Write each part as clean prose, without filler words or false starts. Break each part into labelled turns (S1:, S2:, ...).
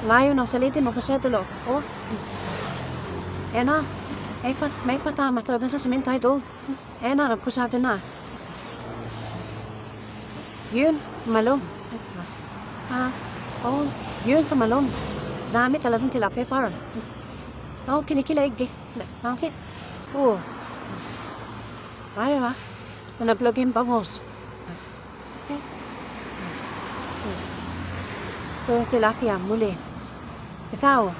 S1: Layo ng salitin mo kasi tulo. Oh. Ayan na. May patama talaga sa simento idol. Ayan na, nagkusado na. Yun, malong. Oh, yun, tumalong. Dami talagang tilapia farm. Oh, kinikilig. Bakit? Oh. Ay, ba? Nag-vlog yung bangos. Pero tilapia, muli. Itaw.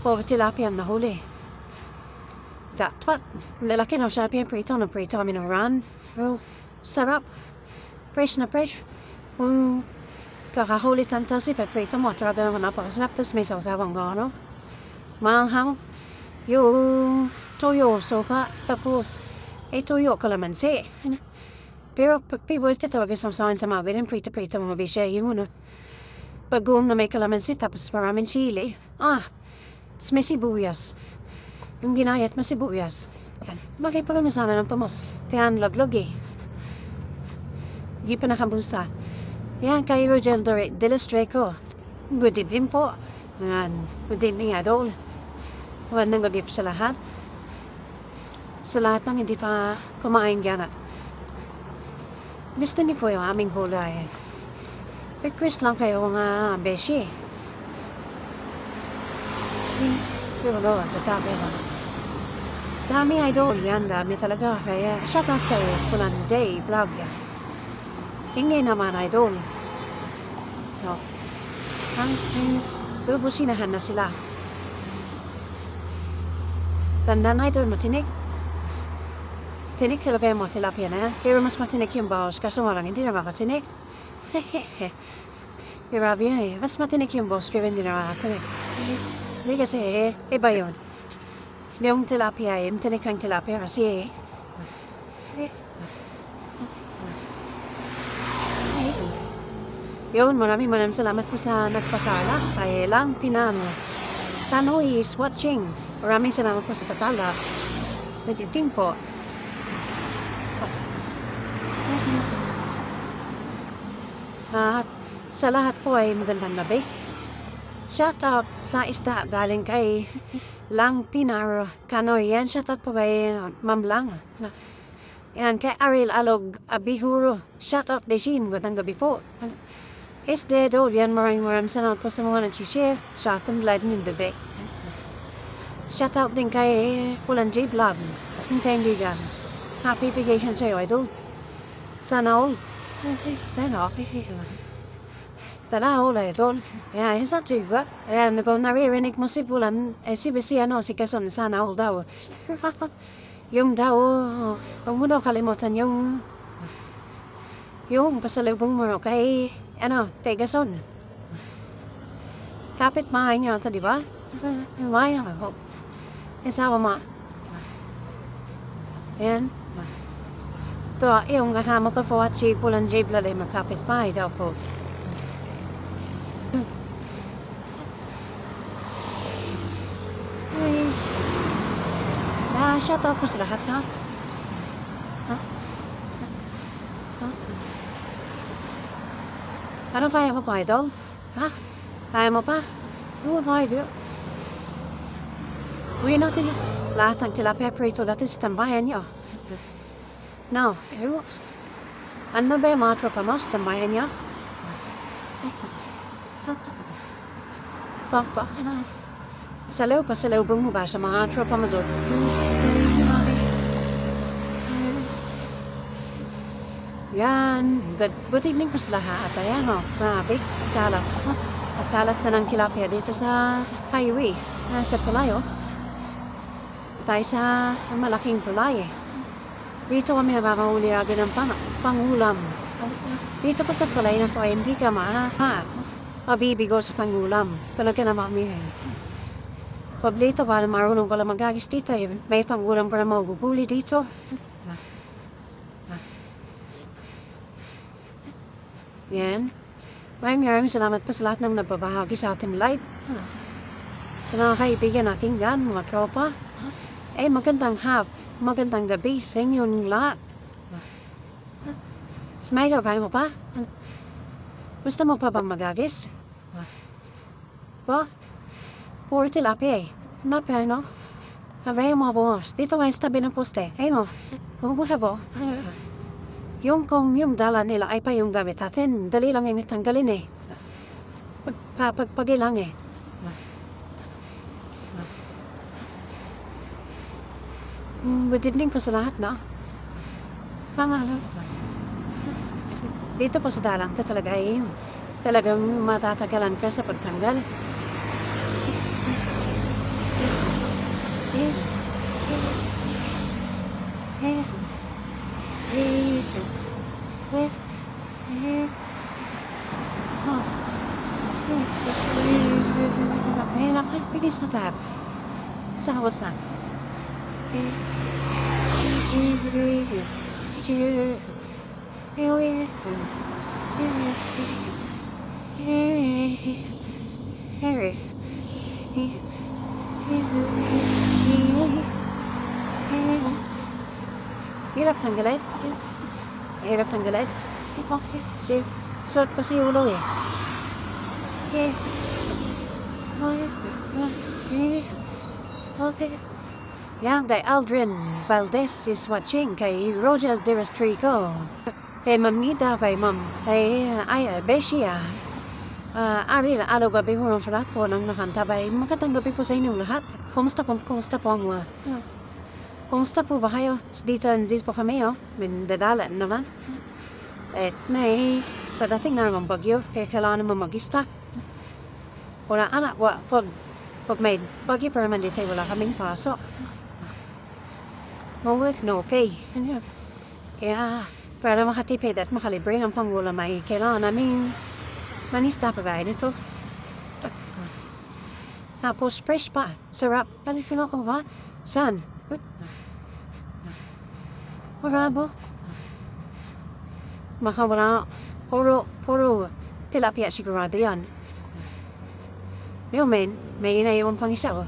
S1: Puro tilapia nahuli. Dapat, lalaki na siya prito kami ng run. Oh, sarap. Fresh na fresh. Kakahuli tantas prito mo. Trabe naman napakasarap. Tapos may sawsawang gano. Manghang. Yung toyo, soka. Tapos, toyo kalamansi. Pero favorite talaga sawsawan sa mga prito mo mabisya. Yung pag-uom na may kalamansi. Tapos maraming chili. Tapos may sibuyas. Yung ginayat mo sibuyas. Bakit pala mo sana ng pamos? Tiyan laglog eh. Di pa nakabusta. Yan kay Rogel Delestreco. Good evening po. Good evening idol. Magandang gabi po sa lahat. Sa lahat ng hindi pa kumain ganat. Gusto niyo po yung aming hulay. Request lang kayo nga beshi. Pero no, dami lang. Dami idol yan, dami talaga. Kaya shoutout kayo punan day vlog yan. Ingay naman idol. No. Ang bubusinahan na sila. Tanda na idol, matinik. Tinik talaga yung mga tilapia na yan. Pero mas matinik yung bawas. Kaso nga lang, hindi na makatinik. Hehehe. Grabe yun eh. Mas matinik yung bawas. Pero hindi na makatinik. Hindi kasi iba yun. Yung tilapia yung tinik ang tilapia kasi yun, maraming salamat po sa nagpatala. Kaya lang pinano. Tano is watching. Maraming salamat po sa patala. Nagtiting po. Sa lahat po ay magandang gabi. Shout out sa isda galing kay Lang Pinar Kanoy. Yan, shout out po kay Ma'am Lang. Yan, kay Ariel Alog Abihuro. Shout out Dejin, magandang gabi po. Isde do, yan, maraming salamat po sa mga nag-share sa ating live ng bebe. Shout out din kay Pulan J Vlog. Hintayin happy vacation sa'yo, idol. Sana all. Sana all. Tara, hola, idol. Ayan, isa tiba. Ayan, kung naririnig mo si Pulan, si si Quezon, sana all daw. Yung daw, huwag mo daw kalimutan yung pasalubong mo kay, kay Quezon. Kapit mahay niya ito, di ba? Mahay niya. Isawa mo. Ayan. Ito, yung kasama ko po at si Pulan J. Vlog ay magkapit mahay daw po. Shout out po sa lahat, ha? Ano kaya mo pa, idol? Ha? Kaya mo pa? Ano pa, idol? Uwi natin lahat ng tilapia prito natin sa tambayan niyo. No, ano ba yung mga tropa mo sa tambayan niyo? Papa, pasalubong mo ba sa mga tropa mo doon? Yan, good evening po sa lahat. Ayan o, grabe, kalat na ng tilapia dito sa highway. Sa tulay o. Tayo sa malaking tulay eh. Dito kami nakakauli agad ng pangulam. Dito po sa tulay na to ay hindi ka mabibigo sa pangulam. Talaga na mami eh. Pablito para marunong pala magagis dito eh. May pangulam para maguguli dito. Yan. Maraming salamat po sa lahat ng nagbabahagi sa ating live. Sa mga kaibigan natin dyan, mga tropa. Magandang gabi sa inyong lahat. Smile, kayo mo pa? Gusto mo pa bang magagis? Ba? Puro tilapia eh. Tilapia, no? Havay mo po. Dito nga sa tabi ng poste. Ay no. Kung mo po. Yung kung yung dala nila ay pa yung gamit natin. Dali lang yung tanggalin eh. Pagpagi lang eh. Matinding pa sa lahat, no? Pangalaw. Dito po sa dalang to talaga eh. Talagang matatagalan ka sa pagtanggal. Bilis na tap. Sa hawas na. Harry. Hirap tanggalin. Hirap tanggalin. Suot ko si ulo eh. Okay. Yang kay Aldrin Valdez is watching kay Roger de Restrico. Kay Ma'am Nita, kay Ma'am, kay Besia. Ari, araw gabi ho ng lahat po nang nakantabay. Magandang gabi po sa inyong lahat. Kumusta po ang kumusta po ba kayo? Dito po kami, oh. Dadala naman. At may padating na naman bagyo. Kaya kailangan naman mag-stock. Wala anak, pag may bagyo pa naman dito, wala kaming pasok. No work, no pay. Kaya, para makatipid at makalibre ng pangulam ay kailangan namin manista pa gaya nito. Tapos fresh pa, sarap. Palifin ako ba? Saan? Marabo. Makawala. Puro tilapia sigurado yan. May inaiwan pang isa oh.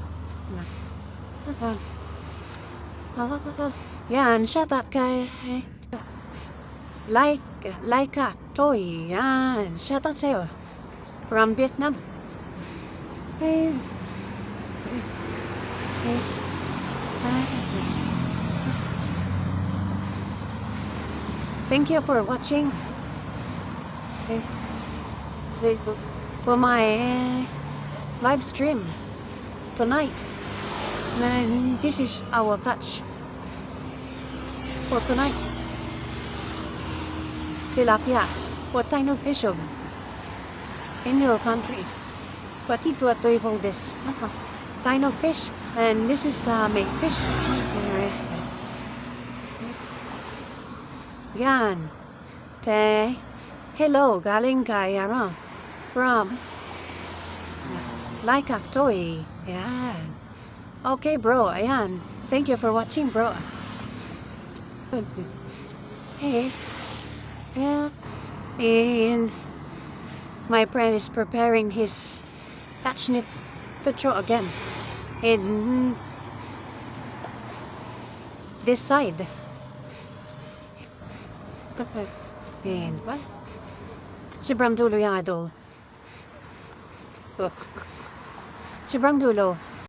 S1: Yan, shout out kay Laika Toy. Yan, shout out sa'yo. From Vietnam. Thank you for watching. For my live stream tonight. And this is our catch for tonight. Tilapia. What kind of fish in your country? What do you call this? Kind of fish. And this is the main fish. Yan. Hello, galing kay from Like Toy. Yan. Okay, bro. Ayan. Thank you for watching, bro. Hey. Yeah. And my friend is preparing his passionate picture again. In this side. And what? Sobrang dulo yung idol. Sobrang dulo.